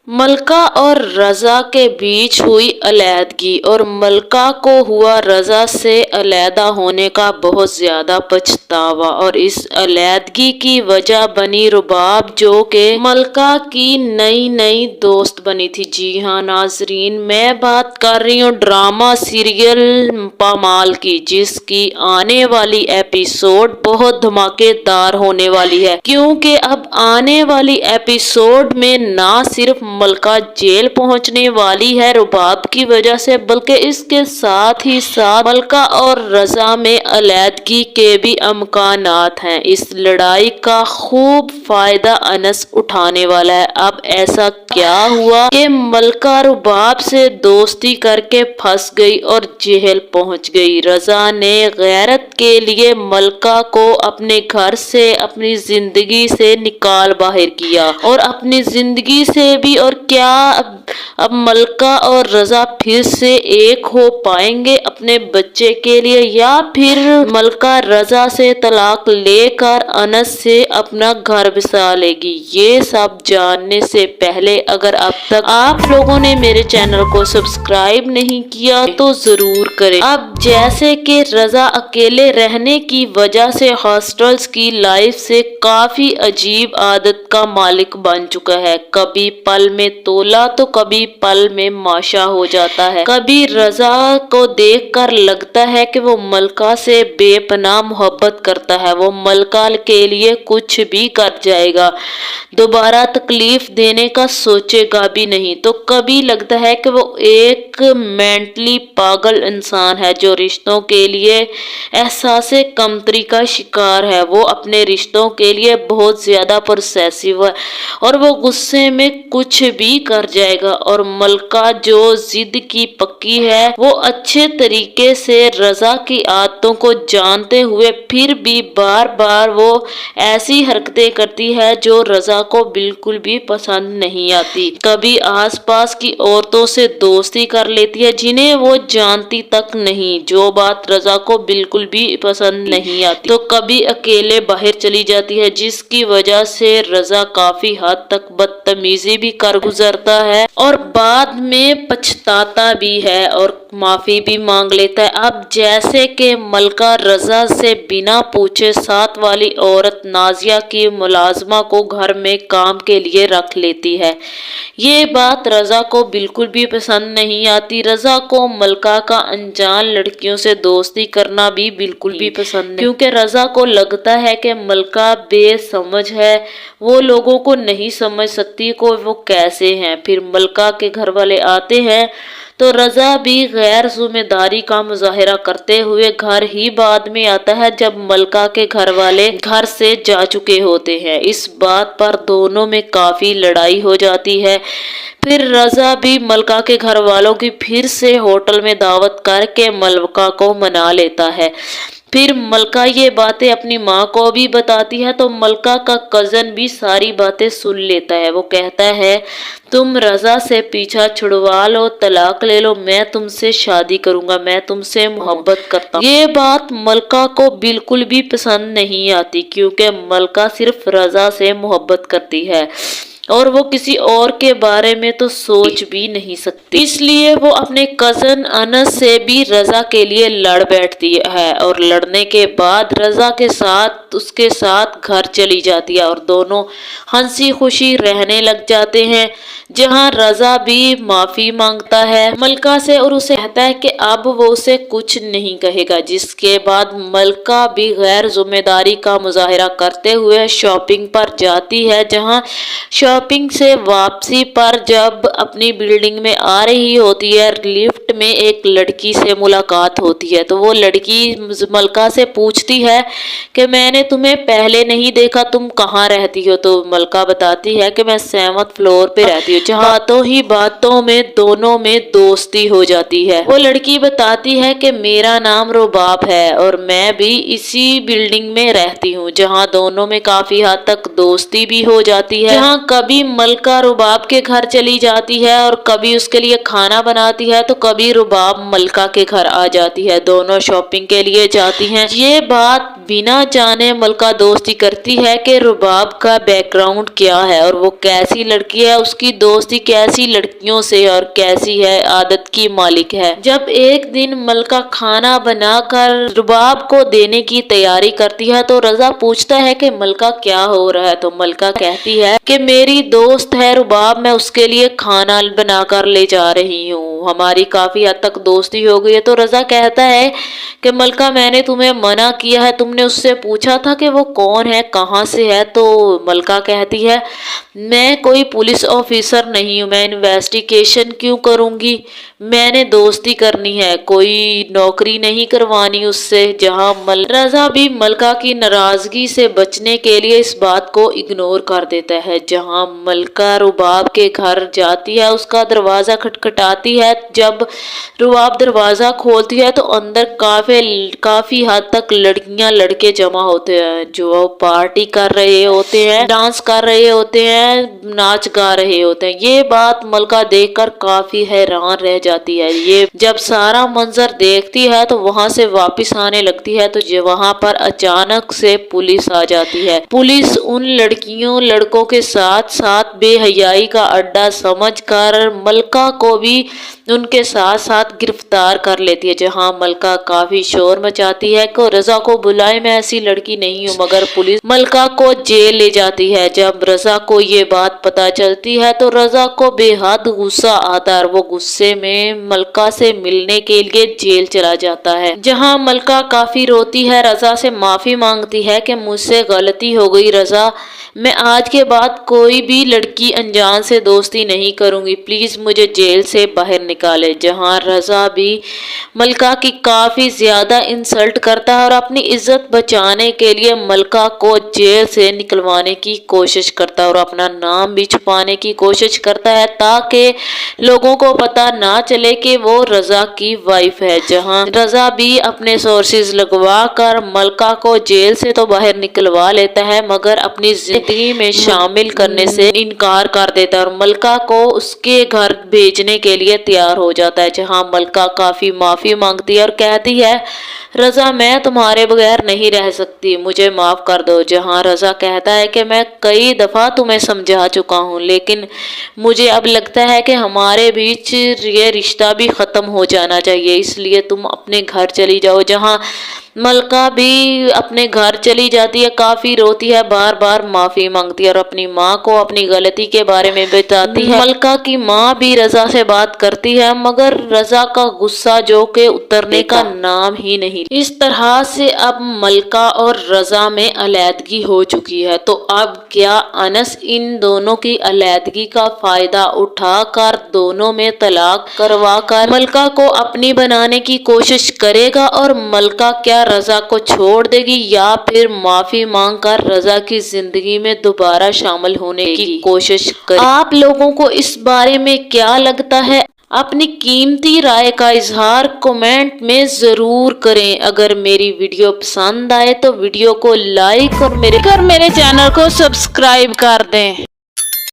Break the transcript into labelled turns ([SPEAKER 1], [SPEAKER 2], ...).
[SPEAKER 1] मलका और रज़ा के बीच हुई अलैदगी और मलका को हुआ रज़ा से अलैदा होने का बहुत ज़्यादा पछतावा, और इस अलैदगी की वजह बनी रुबाब, जो कि मलका की नई नई दोस्त बनी थी। जी हाँ नाजरीन, मैं बात कर रही हूँ ड्रामा सीरियल पामाल की, जिसकी आने वाली एपिसोड बहुत धमाकेदार होने वाली है, क्योंकि अब आने वाली एपिसोड में ना सिर्फ मलका जेल पहुंचने वाली है रुबाब की वजह से, बल्कि इसके साथ ही साथ मलका और रज़ा में अलैदगी के भी अमकानात हैं। इस लड़ाई का खूब फायदा अनस उठाने वाला है। अब ऐसा क्या हुआ कि मलका रुबाब से दोस्ती करके फंस गई और जेल पहुंच गई। रज़ा ने गैरत के लिए मलका को अपने घर से, अपनी जिंदगी से निकाल बाहर किया, और अपनी जिंदगी से भी। और क्या अब मलका और रज़ा फिर से एक हो पाएंगे अपने बच्चे के लिए, या फिर मलका रज़ा से तलाक लेकर अनस से अपना घर बसा लेगी? ये सब जानने से पहले अगर अब तक आप लोगों ने मेरे चैनल को सब्सक्राइब नहीं किया तो जरूर करें। अब जैसे कि रज़ा अकेले रहने की वजह से हॉस्टल्स की लाइफ से काफी अजीब आदत का मालिक बन चुका है। कभी पल में तोला तो कभी पल में माशा हो जाता है। कभी रज़ा को देखकर लगता है कि वो मलका से बेपनाह मोहब्बत करता है, वो मलका के लिए कुछ भी कर जाएगा, दोबारा तकलीफ देने का सोचेगा भी नहीं। तो कभी लगता है कि वो एक मेंटली पागल इंसान है जो रिश्तों के लिए एहसासे कमतरी का शिकार है। वो अपने रिश्तों के लिए बहुत ज्यादा प्रोसेसिव है और वो गुस्से में कुछ भी कर जाएगा। और मलका जो जिद की पक्की है, वो अच्छे तरीके से रज़ा की आदतों को जानते हुए फिर भी बार बार वो ऐसी हरकतें करती है जो रज़ा को बिल्कुल भी पसंद नहीं आती। कभी आसपास की औरतों से दोस्ती कर लेती है जिन्हें वो जानती तक नहीं, जो बात रज़ा को बिल्कुल भी पसंद नहीं आती। तो कभी अकेले बाहर चली जाती है, जिसकी वजह से रज़ा काफी हद तक बदतमीजी भी कर गुजरता है और बाद में पछताता भी है और माफी भी मांग लेता है। अब जैसे कि मलका रज़ा से बिना पूछे साथ वाली औरत नाजिया की मुलाजमा को घर में काम के लिए रख लेती है। ये बात रज़ा को बिल्कुल भी पसंद नहीं आती। रज़ा को मलका का अनजान लड़कियों से दोस्ती करना भी बिल्कुल भी पसंद नहीं, क्योंकि रज़ा को लगता है कि मलका बेसमझ है, वो लोगों को नहीं समझ सकती को वो कैसे हैं। फिर मलका के घर वाले आते हैं तो रज़ा भी गैर जिम्मेदारी का मुजाहिरा करते हुए घर ही बाद में आता है, जब मलका के घर वाले घर से जा चुके होते हैं। इस बात पर दोनों में काफी लड़ाई हो जाती है। फिर रज़ा भी मलका के घर वालों की फिर से होटल में दावत करके मलका को मना लेता है। फिर मलका ये बातें अपनी माँ को भी बताती है तो मलका का कजन भी सारी बातें सुन लेता है। वो कहता है, तुम रज़ा से पीछा छुड़वा लो, तलाक ले लो, मैं तुमसे शादी करूंगा, मैं तुमसे मोहब्बत करता हूँ। ये बात मलका को बिल्कुल भी पसंद नहीं आती, क्योंकि मलका सिर्फ रज़ा से मोहब्बत करती है और वो किसी और के बारे में तो सोच भी नहीं सकती। इसलिए वो अपने कजन अनस से भी रज़ा के लिए लड़ बैठती है और लड़ने के बाद रज़ा के साथ उसके साथ घर चली जाती है और दोनों हंसी खुशी रहने लग जाते हैं। जहां रज़ा भी माफी मांगता है मलका से और उसे कहता है कि अब वो उसे कुछ नहीं कहेगा, जिसके बाद मलका भी गैर जिम्मेदारी का मुजाहिरा करते हुए शॉपिंग पर जाती है। जहां शॉपिंग से वापसी पर जब अपनी बिल्डिंग में आ रही होती है, लिफ्ट में एक लड़की से मुलाकात होती है। तो वो लड़की मलका से पूछती है कि मैंने तुम्हें पहले नहीं देखा, तुम कहाँ रहती हो? तो मलका बताती है कि मैं 7th फ्लोर पे रहती हूँ। जहाँ बातों ही बातों में दोनों में दोस्ती हो जाती है। वो लड़की बताती है कि मेरा नाम रुबाब है और मैं भी इसी बिल्डिंग में रहती हूँ, जहाँ दोनों में काफी हद तक दोस्ती भी हो जाती है। जहाँ कभी मलका रुबाब के घर चली जाती जाती है और कभी उसके लिए खाना बनाती है तो कभी रुबाब मलका के घर आ जाती है। दोनों शॉपिंग के लिए जाती हैं। ये बात बिना जाने मलका दोस्ती करती है कि रुबाब का बैकग्राउंड क्या है और वो कैसी लड़की है, उसकी दोस्ती कैसी लड़कियों से और कैसी है आदत की मालिक है। जब एक दिन मलका खाना बनाकर रुबाब को देने की तैयारी करती है तो रजा पूछता है कि मलका क्या हो रहा है। तो मलका कहती है कि मेरी दोस्त है रुबाब, मैं उसके लिए खाना बनाकर ले जा रही हूँ, हमारी काफी हद तक दोस्ती हो गई है। तो रजा कहता है कि मलका मैंने तुम्हें मना किया है, तुमने उससे पूछा था कि वो कौन है, कहाँ से है। तो मलका कहती है मैं कोई पुलिस ऑफिसर नहीं हूँ, मैं इन्वेस्टिगेशन क्यों करूँगी, मैंने दोस्ती करनी है, कोई नौकरी नहीं करवानी उससे। जहाँ रजा भी मलका की नाराजगी से बचने के लिए इस बात को इग्नोर कर देता है। जहाँ मलका रुबाब के घर जाती है, उसका दरवाजा खटखटाती है। जब रुबाब दरवाजा खोलती है तो अंदर काफी हद तक लड़कियां लड़के जमा होते हैं जो पार्टी कर रहे होते हैं, डांस कर रहे होते हैं, नाच गा रहे होते हैं। ये बात मलका देखकर काफी हैरान रह जाती है। ये जब सारा मंजर देखती है तो वहां से वापस आने लगती है तो वहां पर अचानक से पुलिस आ जाती है। पुलिस उन लड़कियों लड़कों के साथ साथ बेहयाई का अड्डा समझकर मलका को भी उनके साथ साथ गिरफ्तार कर लेती है। जहां मलका काफी शोर मचाती है कि रजा को बुलाए, मैं ऐसी लड़की नहीं हूँ, मगर पुलिस मलका को जेल ले जाती है। जब रजा को ये बात पता चलती है तो रजा को बेहद गुस्सा आता है और वो गुस्से में मलका से मिलने के लिए जेल चला जाता है। जहां मलका काफी रोती है, रजा से माफी मांगती है कि मुझसे गलती हो गई रजा, मैं आज के बाद कोई भी लड़की अनजान से दोस्ती नहीं करूंगी, प्लीज मुझे जेल से बाहर निकाले। जहां रजा भी मलका की काफी ज्यादा इंसल्ट करता है और अपनी इज्जत बचाने के लिए मलका को जेल से निकलवाने की कोशिश करता है और अपना नाम भी छुपाने की कोशिश करता है ताकि लोगों को पता ना चले कि वो रजा की वाइफ है। जहां रजा भी अपने सोर्सेज लगवा कर मलका को जेल से तो बाहर निकलवा लेता है मगर अपनी जिंदगी में शामिल करने से इनकार कर देता है और मलका को उसके घर भेजने के लिए तैयार हो जाता है। जहां मलका काफी माफी मांगती है और कहती है रजा मैं तुम्हारे बगैर नहीं रह सकती, मुझे माफ कर दो। जहां रजा कहता है कि मैं कई दफा तुम्हें समझा चुका हूँ लेकिन मुझे अब लगता है कि हमारे बीच ये रिश्ता भी खत्म हो जाना चाहिए, इसलिए तुम अपने घर चली जाओ। जहां मलका भी अपने घर चली जाती है, काफी रोती है, बार बार माफी मांगती है और अपनी माँ को अपनी गलती के बारे में बताती है। मलका की माँ भी रजा से बात करती है मगर रजा का गुस्सा जो के उतरने का नाम ही नहीं। इस तरह से अब मलका और रजा में अलैदगी हो चुकी है। तो अब क्या अनस इन दोनों की अलैदगी का फायदा उठाकर दोनों में तलाक करवा कर मलका को अपनी बनाने की कोशिश करेगा और मलका क्या रजा को छोड़ देगी या फिर माफी मांगकर रजा की जिंदगी में दोबारा शामिल होने की कोशिश करेगी? आप लोगों को इस बारे में क्या लगता है? अपनी कीमती राय का इजहार कमेंट में जरूर करें। अगर मेरी वीडियो पसंद आए तो वीडियो को लाइक और मेरे चैनल को सब्सक्राइब कर दें।